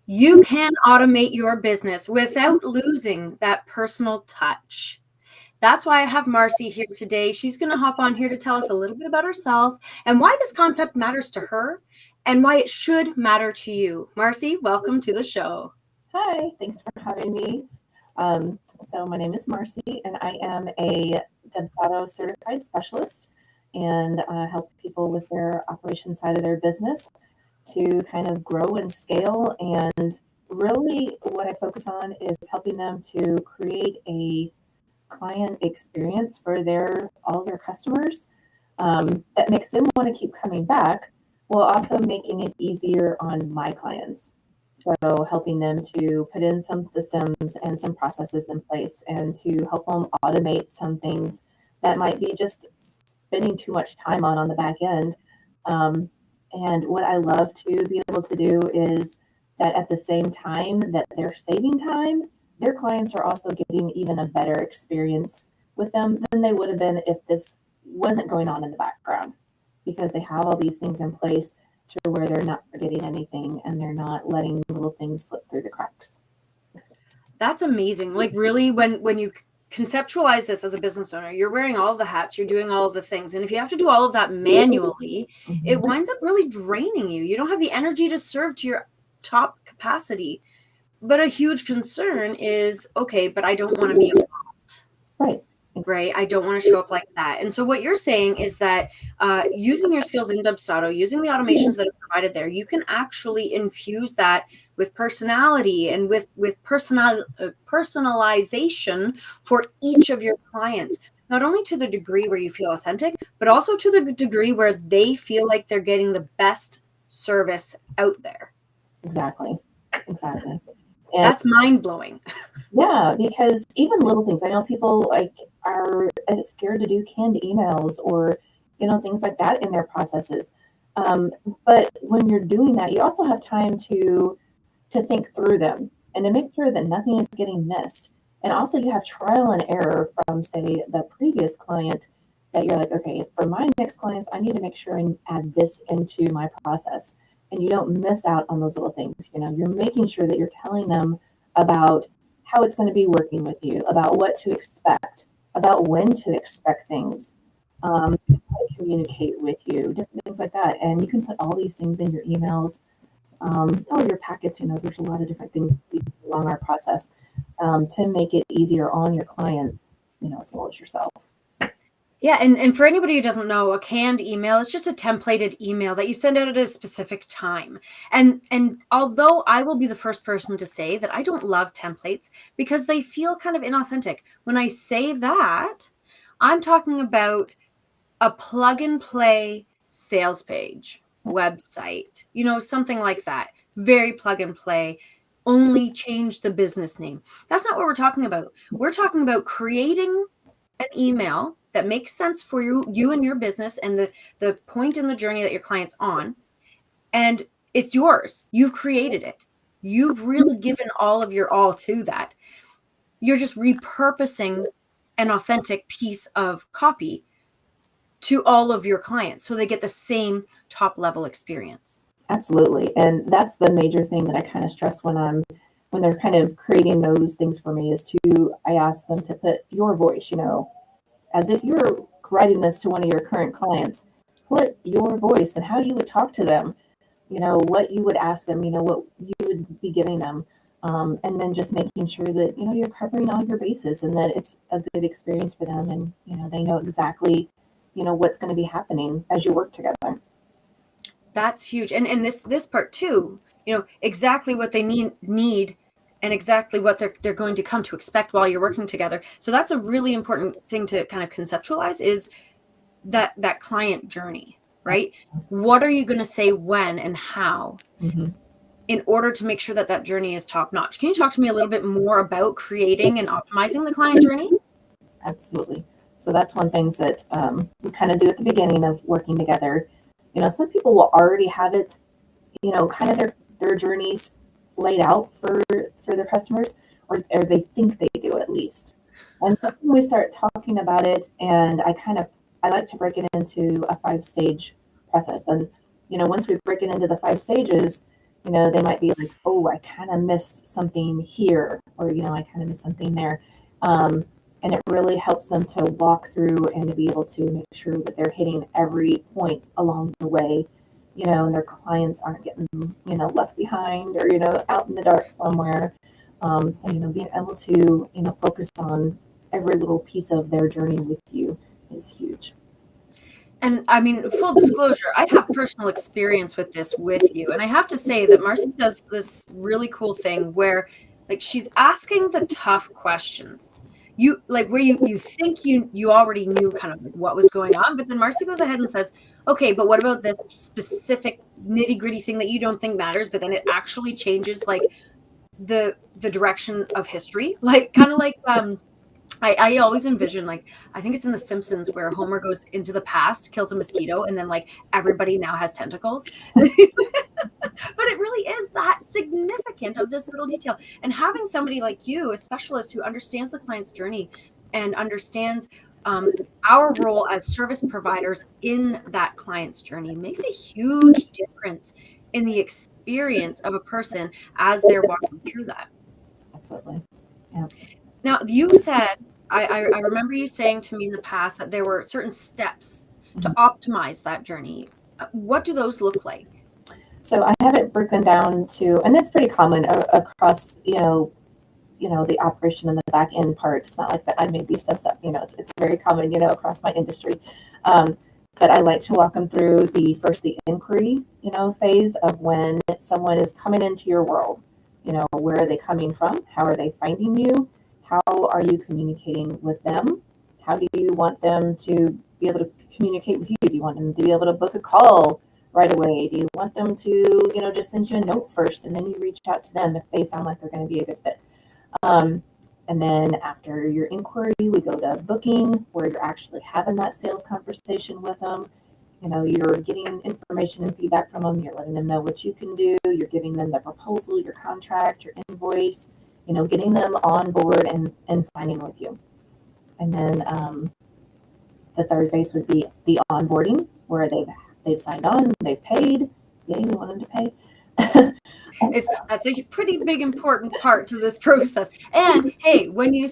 You can automate your business without losing that personal touch. That's why I have Marcy here today. She's going to hop on here to tell us a little bit about herself and why this concept matters to her and why it should matter to you. Marcy, welcome to the show. Hi, thanks for having me. So my name is Marcy, and I am a Dubsado Certified Specialist, and help people with their operation side of their business to kind of grow and scale. And really, what I focus on is helping them to create a client experience for all their customers that makes them want to keep coming back, while also making it easier on my clients. So helping them to put in some systems and some processes in place and to help them automate some things that might be just spending too much time on the back end. Um, and what I love to be able to do is that at the same time that they're saving time, their clients are also getting even a better experience with them than they would have been if this wasn't going on in the background, because they have all these things in place to where they're not forgetting anything and they're not letting little things slip through the cracks. That's amazing. Like really when you conceptualize this as a business owner, you're wearing all of the hats, you're doing all of the things. And if you have to do all of that manually, it winds up really draining you. You don't have the energy to serve to your top capacity. But a huge concern is, okay, but I don't want to be a bot. Right. Right. I don't want to show up like that. And so what you're saying is that using your skills in Dubsado, using the automations that are provided there, you can actually infuse that with personality and with personalization for each of your clients, not only to the degree where you feel authentic, but also to the degree where they feel like they're getting the best service out there. Exactly. And that's mind-blowing. Yeah, because even little things, I know people are scared to do canned emails or things like that in their processes. But when you're doing that, you also have time to think through them and to make sure that nothing is getting missed. And also you have trial and error from, say, the previous client, that you're like, okay, for my next clients, I need to make sure and add this into my process. And you don't miss out on those little things. You're making sure that you're telling them about how it's going to be working with you, about what to expect, about when to expect things, how to communicate with you, different things like that. And you can put all these things in your emails, or your packets. There's a lot of different things along our process to make it easier on your clients, as well as yourself. Yeah, and for anybody who doesn't know, a canned email is just a templated email that you send out at a specific time. And although I will be the first person to say that I don't love templates because they feel kind of inauthentic, when I say that, I'm talking about a plug and play sales page, website, something like that. Very plug and play. Only change the business name. That's not what we're talking about. We're talking about creating an email that makes sense for you and your business and the point in the journey that your client's on. And it's yours. You've created it. You've really given all of your all to that. You're just repurposing an authentic piece of copy to all of your clients so they get the same top level experience. Absolutely. And that's the major thing that I kind of stress when they're kind of creating those things for me, is I ask them to put your voice, as if you're writing this to one of your current clients. Put your voice and how you would talk to them, what you would ask them, what you would be giving them. And then just making sure that, you're covering all your bases and that it's a good experience for them. And, they know exactly, what's going to be happening as you work together. That's huge. And this part too, exactly what they need and exactly what they're going to come to expect while you're working together. So that's a really important thing to kind of conceptualize, is that client journey, right? What are you going to say when and how in order to make sure that journey is top notch? Can you talk to me a little bit more about creating and optimizing the client journey? Absolutely. So that's one thing that we kind of do at the beginning of working together. Some people will already have it, kind of their journeys laid out for their customers, or they think they do at least. And then we start talking about it, and I like to break it into a 5-stage process. And once we break it into the 5 stages, They might be like, oh, I kind of missed something here, or, I kind of missed something there. And it really helps them to walk through and to be able to make sure that they're hitting every point along the way, and their clients aren't getting, left behind or, out in the dark somewhere. So, being able to, focus on every little piece of their journey with you is huge. And I mean, full disclosure, I have personal experience with this with you. And I have to say that Marcy does this really cool thing where like she's asking the tough questions. You like where you think you already knew kind of like what was going on, but then Marcy goes ahead and says, okay, but what about this specific nitty-gritty thing that you don't think matters, but then it actually changes like the direction of history? Like kind of like I always envision like I think it's in The Simpsons where Homer goes into the past, kills a mosquito, and then like everybody now has tentacles. But it really is that significant of this little detail. And having somebody like you, a specialist who understands the client's journey and understands our role as service providers in that client's journey makes a huge difference in the experience of a person as they're walking through that. Absolutely. Yeah. Now, you said, I remember you saying to me in the past that there were certain steps to optimize that journey. What do those look like? So I have it broken down to, and it's pretty common across, the operation and the back end part. It's not like that I made these steps up, it's very common, across my industry. But I like to walk them through the inquiry, phase of when someone is coming into your world. Where are they coming from? How are they finding you? How are you communicating with them? How do you want them to be able to communicate with you? Do you want them to be able to book a call right away? Do you want them to, just send you a note first and then you reach out to them if they sound like they're going to be a good fit? And then after your inquiry, we go to booking, where you're actually having that sales conversation with them. You're getting information and feedback from them. You're letting them know what you can do. You're giving them the proposal, your contract, your invoice, getting them on board and signing with you. And then the third phase would be the onboarding, where they've signed on, they've paid. Yay, we want them to pay. That's a pretty big important part to this process. And hey, when you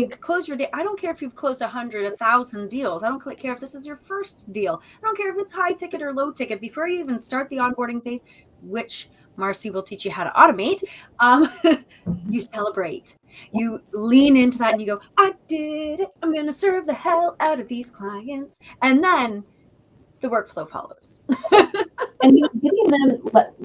close your day, I don't care if you've closed 100, 1,000 deals. I don't care if this is your first deal. I don't care if it's high ticket or low ticket. Before you even start the onboarding phase, which Marcy will teach you how to automate, you celebrate. You lean into that and you go, I did it. I'm going to serve the hell out of these clients. And then the workflow follows. And getting them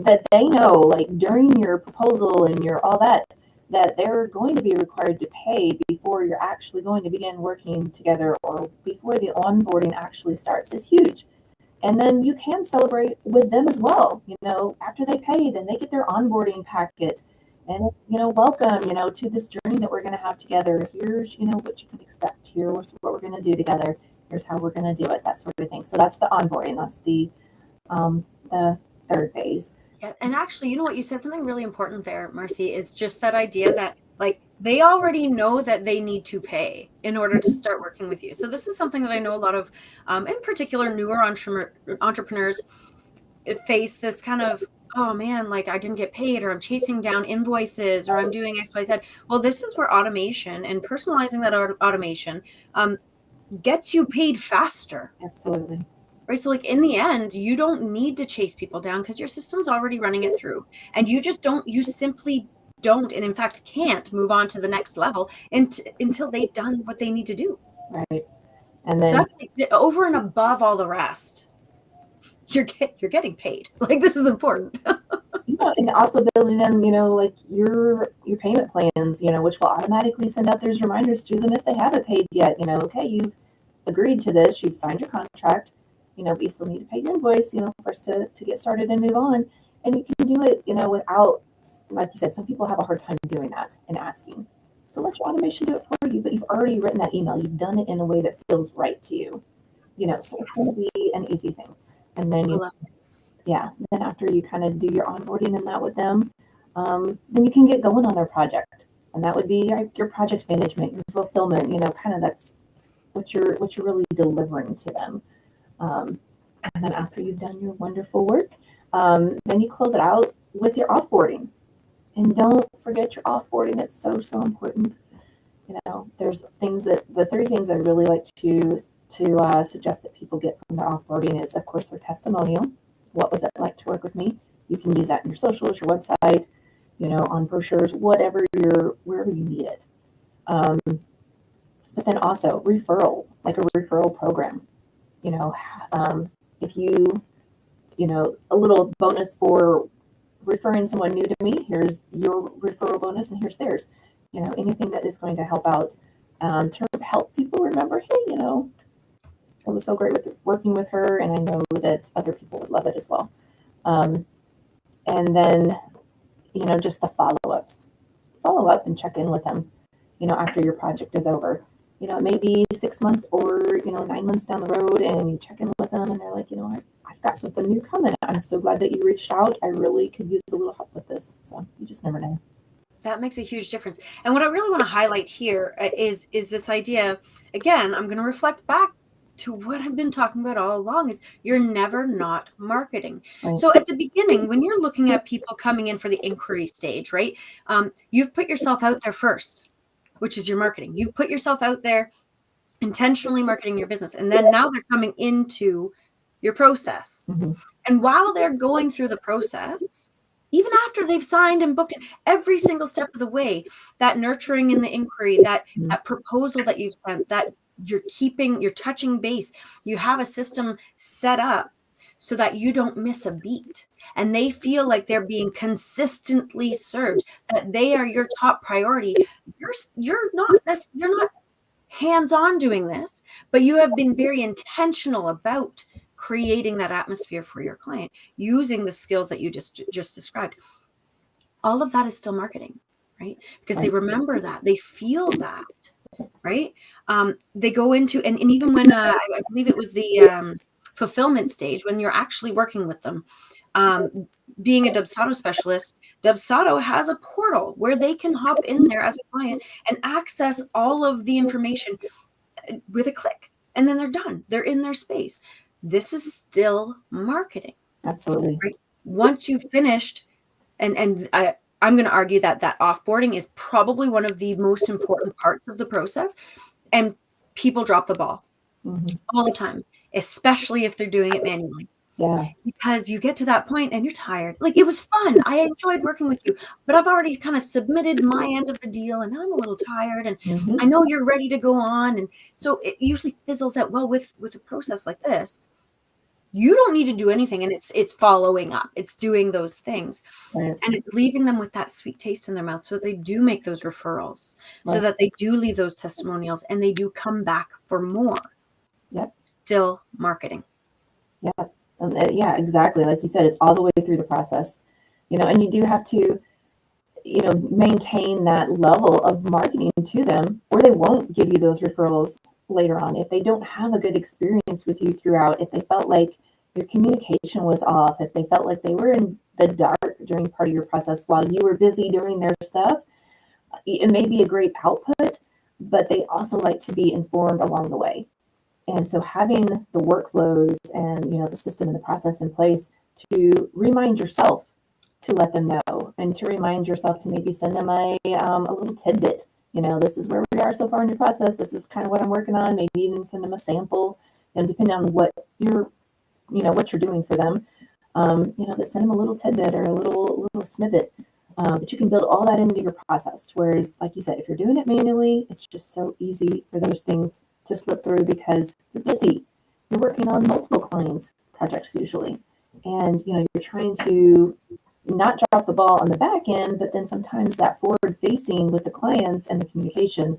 that they know, like during your proposal and your all that they're going to be required to pay before you're actually going to begin working together, or before the onboarding actually starts, is huge. And then you can celebrate with them as well. After they pay, then they get their onboarding packet, and welcome, to this journey that we're going to have together. Here's, what you can expect. Here's what we're going to do together. Here's how we're going to do it. That sort of thing. So that's the onboarding. That's the third phase. Yeah, and actually, what you said something really important there, Marcy, is just that idea that like they already know that they need to pay in order to start working with you. So this is something that I know a lot of, in particular, newer entrepreneurs face this kind of, oh man, like I didn't get paid, or I'm chasing down invoices, or I'm doing X, Y, Z. Well, this is where automation and personalizing that automation gets you paid faster. Absolutely. Right. So like in the end, you don't need to chase people down because your system's already running it through, and you simply don't, and in fact can't move on to the next level until they've done what they need to do. Right. And then so that's like, over and above all the rest, you're getting paid. Like this is important. And also building in, like your payment plans, which will automatically send out those reminders to them if they haven't paid yet. Okay, you've agreed to this, you've signed your contract. But you still need to pay your invoice, for us to get started and move on. And you can do it, without, like you said, some people have a hard time doing that and asking. So let your automation do it for you, but you've already written that email. You've done it in a way that feels right to you, so it's going to be an easy thing. And then then after you kind of do your onboarding and that with them, then you can get going on their project. And that would be your project management, your fulfillment, kind of that's what you're really delivering to them. And then after you've done your wonderful work, then you close it out with your offboarding. And don't forget your offboarding. It's so, so important. There's the 3 things I really like to suggest that people get from their offboarding is, of course, their testimonial. What was it like to work with me? You can use that in your socials, your website, on brochures, wherever you need it. But then also referral, like a referral program. If a little bonus for referring someone new to me, here's your referral bonus and here's theirs. Anything that is going to help out, to help people remember, hey, it was so great working with her, and I know that other people would love it as well. And then, just the follow-ups. Follow up and check in with them, after your project is over. It may be 6 months or, 9 months down the road, and you check in with them and they're like, I've got something new coming. I'm so glad that you reached out. I really could use a little help with this. So you just never know. That makes a huge difference. And what I really want to highlight here is this idea, again, I'm going to reflect back to what I've been talking about all along, is you're never not marketing. Right. So at the beginning, when you're looking at people coming in for the inquiry stage, right, you've put yourself out there first, which is your marketing. You've put yourself out there, intentionally marketing your business. And then now they're coming into your process. Mm-hmm. And while they're going through the process, even after they've signed and booked every single step of the way, that nurturing in the inquiry, that proposal that you've sent, that you're touching base, you have a system set up so that you don't miss a beat, and they feel like they're being consistently served, that they are your top priority. You're not hands-on doing this, but you have been very intentional about creating that atmosphere for your client using the skills that you just described. All of that is still marketing, right? Because they remember that, they feel that, right? They go into, and even when I believe it was the fulfillment stage, when you're actually working with them, being a Dubsado specialist, Dubsado has a portal where they can hop in there as a client and access all of the information with a click, and then they're done. They're in their space. This is still marketing. Absolutely. Right? Once you've finished, and I'm going to argue that offboarding is probably one of the most important parts of the process, and people drop the ball all the time, especially if they're doing it manually. Yeah. Because you get to that point and you're tired. Like, it was fun. I enjoyed working with you, but I've already kind of submitted my end of the deal, and I'm a little tired, and I know you're ready to go on. And so it usually fizzles out. Well, with a process like this, you don't need to do anything, and it's following up. It's doing those things, Right. and it's leaving them with that sweet taste in their mouth, so that they do make those referrals, so that they do leave those testimonials, and they do come back for more. Yep. Still marketing. Yep. Yeah, exactly. Like you said, it's all the way through the process, and you do have to, maintain that level of marketing to them, or they won't give you those referrals later on. If they don't have a good experience with you throughout, if they felt like your communication was off, if they felt like they were in the dark during part of your process while you were busy doing their stuff, it may be a great output, but they also like to be informed along the way. And so having the workflows and, the system and the process in place to remind yourself to let them know, and to remind yourself to maybe send them a little tidbit. This is where we are so far in your process. This is kind of what I'm working on. Maybe even send them a sample, and depending on what you're doing for them, that send them a little tidbit or a little snippet. But you can build all that into your process. Whereas, like you said, if you're doing it manually, it's just so easy for those things to slip through because you're busy. You're working on multiple clients' projects usually, and you're trying to not drop the ball on the back end, but then sometimes that forward facing with the clients and the communication,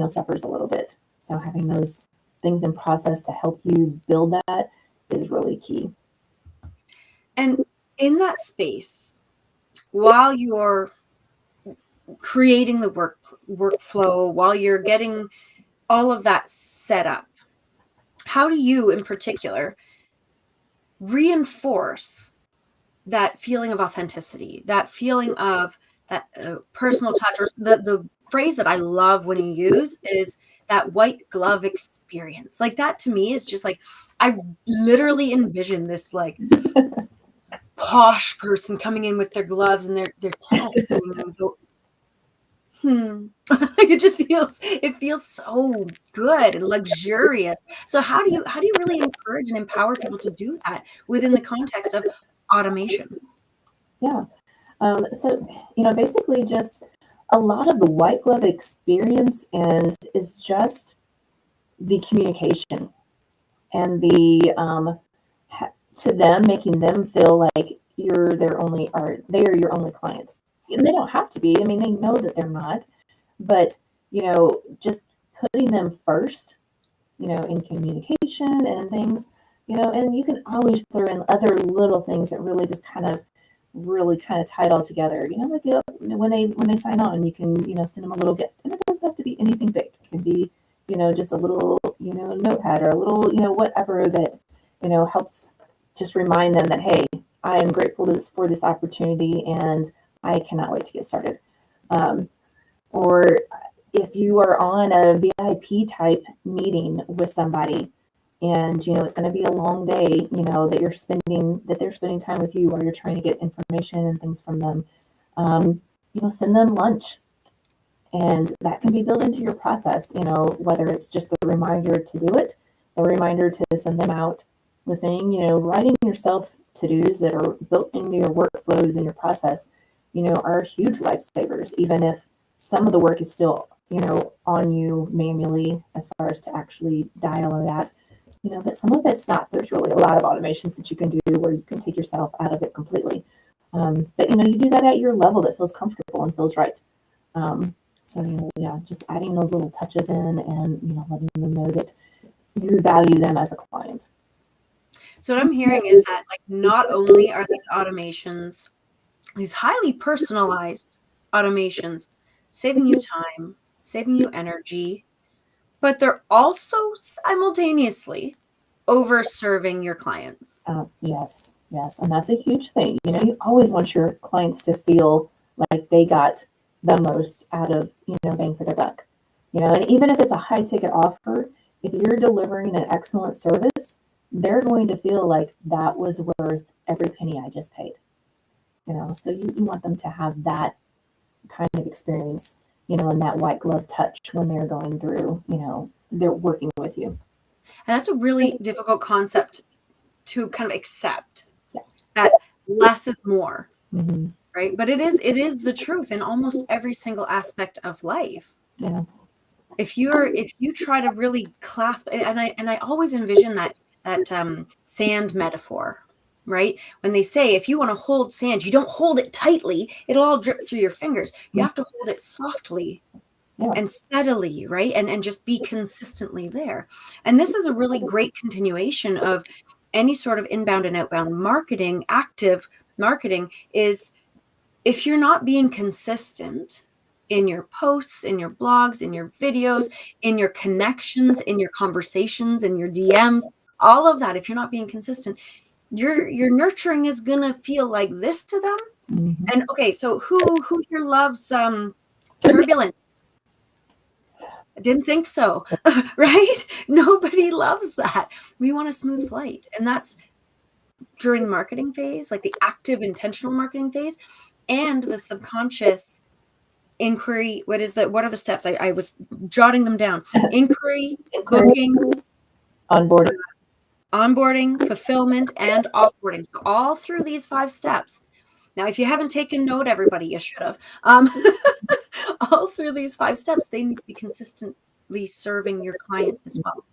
suffers a little bit. So having those things in process to help you build that is really key. And in that space, while you're creating the workflow, while you're getting all of that set up, how do you in particular reinforce that feeling of authenticity, that feeling of that personal touch? Or the phrase that I love when you use is that white glove experience. Like, that to me is just like, I literally envision this like posh person coming in with their gloves and they're testing. So, like it feels so good and luxurious. So how do you really encourage and empower people to do that within the context of automation? Yeah. So, basically just a lot of the white glove experience and is just the communication and to them, making them feel like they are your only client. And they don't have to be. I mean, they know that they're not, but, just putting them first, in communication and things, and you can always throw in other little things that really kind of tie it all together. Like when they sign on, you can, send them a little gift. And it doesn't have to be anything big. It can be, just a little, notepad or a little, whatever that, helps just remind them that, hey, I am grateful for this opportunity and I cannot wait to get started. Or if you are on a VIP type meeting with somebody and it's going to be a long day, that they're spending time with you, or you're trying to get information and things from them, send them lunch. And that can be built into your process, whether it's just the reminder to do it, the reminder to send them out, the thing, writing yourself to-dos that are built into your workflows and your process, are huge lifesavers, even if some of the work is still, on you manually as far as to actually dial or that, but some of it's not. There's really a lot of automations that you can do where you can take yourself out of it completely. But, you do that at your level that feels comfortable and feels right. So, just adding those little touches in and, letting them know that you value them as a client. So what I'm hearing is that, like, not only are these automations, these highly personalized automations, saving you time, saving you energy, but they're also simultaneously over serving your clients. Yes. And that's a huge thing. You always want your clients to feel like they got the most out of, bang for their buck. And even if it's a high ticket offer, if you're delivering an excellent service, they're going to feel like that was worth every penny I just paid. So you want them to have that kind of experience, and that white glove touch when they're going through, they're working with you. And that's a really difficult concept to kind of accept, Yeah. that less is more, Mm-hmm. right? But it is the truth in almost every single aspect of life. Yeah. If you try to really clasp, and I always envision that sand metaphor, right? When they say if you want to hold sand, you don't hold it tightly, it'll all drip through your fingers. You have to hold it softly and steadily, right? And just be consistently there. And this is a really great continuation of any sort of inbound and outbound marketing. Active marketing is, if you're not being consistent in your posts, in your blogs, in your videos, in your connections, in your conversations, in your DMs, all of that, if you're not being consistent, your nurturing is gonna feel like this to them. Mm-hmm. And okay, so who here loves turbulence? I didn't think so, right? Nobody loves that. We want a smooth flight. And that's during the marketing phase, like the active intentional marketing phase, and the subconscious inquiry. What are the steps? I was jotting them down. Inquiry, booking, onboarding, fulfillment, and offboarding. So all through these 5 steps. Now, if you haven't taken note, everybody, you should have. All through these 5 steps, they need to be consistently serving your client as well.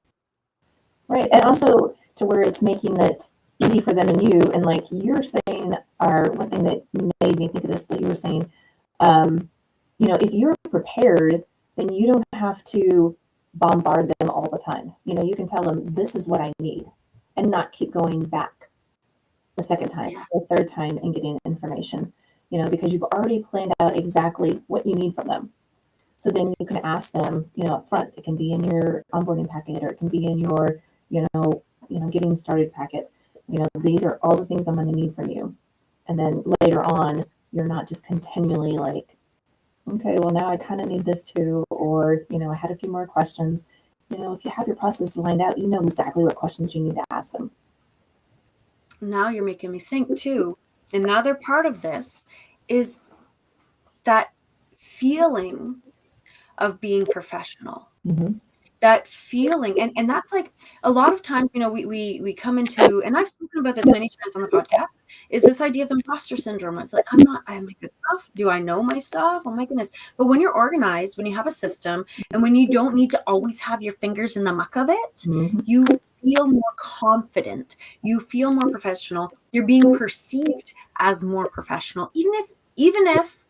Right. And also to where it's making it easy for them and you. And like you're saying, or one thing that made me think of this, that you were saying, if you're prepared, then you don't have to bombard them all the time. You can tell them, this is what I need, and not keep going back the second time, the third time, and getting information, because you've already planned out exactly what you need from them. So then you can ask them, up front. It can be in your onboarding packet, or it can be in your, getting started packet. These are all the things I'm going to need from you. And then later on, you're not just continually like, okay, well, now I kind of need this too, or, I had a few more questions. If you have your process lined out, you know exactly what questions you need to ask them. Now you're making me think too. Another part of this is that feeling of being professional. Mm-hmm. That feeling, and that's like a lot of times, we come into, and I've spoken about this many times on the podcast, is this idea of imposter syndrome. It's like, am I good enough? Do I know my stuff? Oh my goodness. But when you're organized, when you have a system, and when you don't need to always have your fingers in the muck of it, Mm-hmm. you feel more confident, you feel more professional, you're being perceived as more professional, even if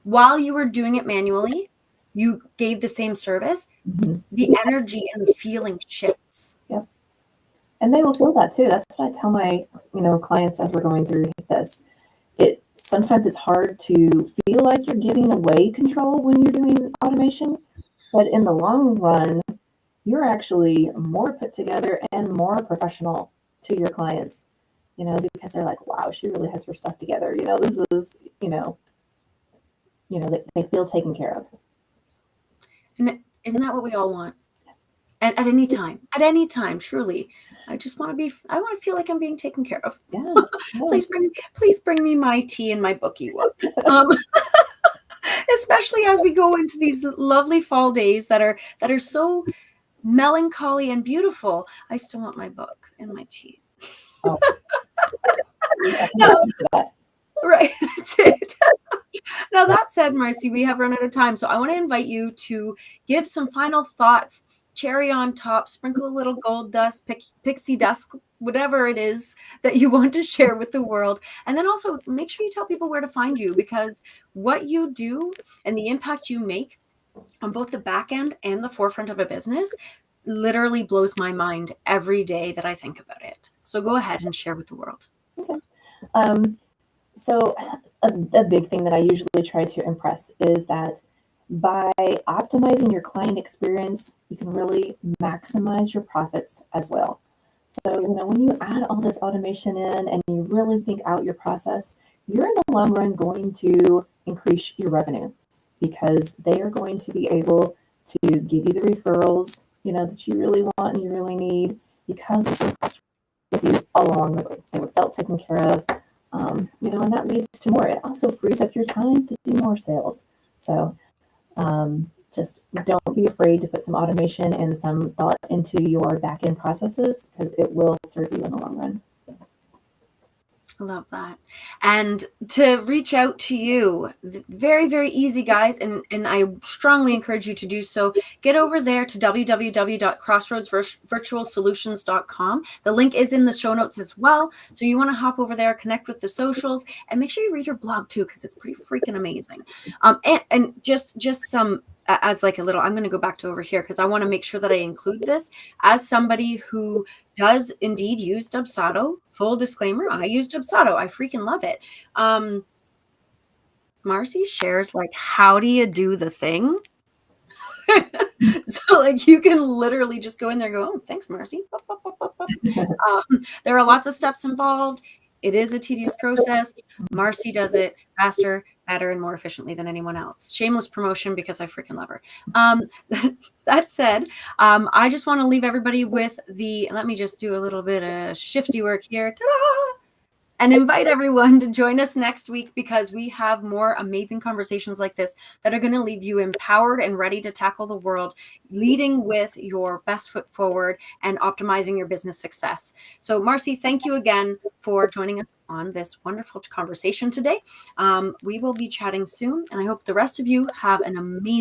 while you were doing it manually, you gave the same service, Mm-hmm. the energy and the feeling shifts. Yep. And they will feel that too. That's what I tell my, clients as we're going through this. Sometimes it's hard to feel like you're giving away control when you're doing automation, but in the long run, you're actually more put together and more professional to your clients, because they're like, wow, she really has her stuff together. This is, they feel taken care of. And isn't that what we all want? And at any time, truly, I want to feel like I'm being taken care of. Yeah. Please bring me my tea and my bookie whoop. Especially as we go into these lovely fall days that are so melancholy and beautiful. I still want my book and my tea. Oh. No. Right, that's it. Now, that said, Marcy, we have run out of time, so I want to invite you to give some final thoughts, cherry on top, sprinkle a little gold dust, pixie dust, whatever it is that you want to share with the world. And then also make sure you tell people where to find you, because what you do and the impact you make on both the back end and the forefront of a business literally blows my mind every day that I think about it. So go ahead and share with the world. Okay. So a big thing that I usually try to impress is that by optimizing your client experience, you can really maximize your profits as well. So, when you add all this automation in and you really think out your process, you're in the long run going to increase your revenue, because they are going to be able to give you the referrals, that you really want and you really need, because they're so trusted with you all along the way. They were felt taken care of. And that leads to more. It also frees up your time to do more sales. So just don't be afraid to put some automation and some thought into your back end processes, because it will serve you in the long run. I love that. And to reach out to you, very, very easy, guys. And I strongly encourage you to do so. Get over there to www.crossroadsvirtualsolutions.com. The link is in the show notes as well. So you want to hop over there, connect with the socials, and make sure you read your blog too, because it's pretty freaking amazing. And just some, as like a little, I'm going to go back to over here because I want to make sure that I include this as somebody who does indeed use Dubsado. Full disclaimer, I use Dubsado. I freaking love it. Marcy shares like, how do you do the thing? So like you can literally just go in there and go, oh, thanks, Marcy. There are lots of steps involved. It is a tedious process. Marcy does it faster, better, and more efficiently than anyone else. Shameless promotion, because I freaking love her. That said, I just want to leave everybody with let me just do a little bit of shifty work here. Ta-da! And invite everyone to join us next week, because we have more amazing conversations like this that are going to leave you empowered and ready to tackle the world, leading with your best foot forward and optimizing your business success. So, Marcy, thank you again for joining us on this wonderful conversation today. We will be chatting soon, and I hope the rest of you have an amazing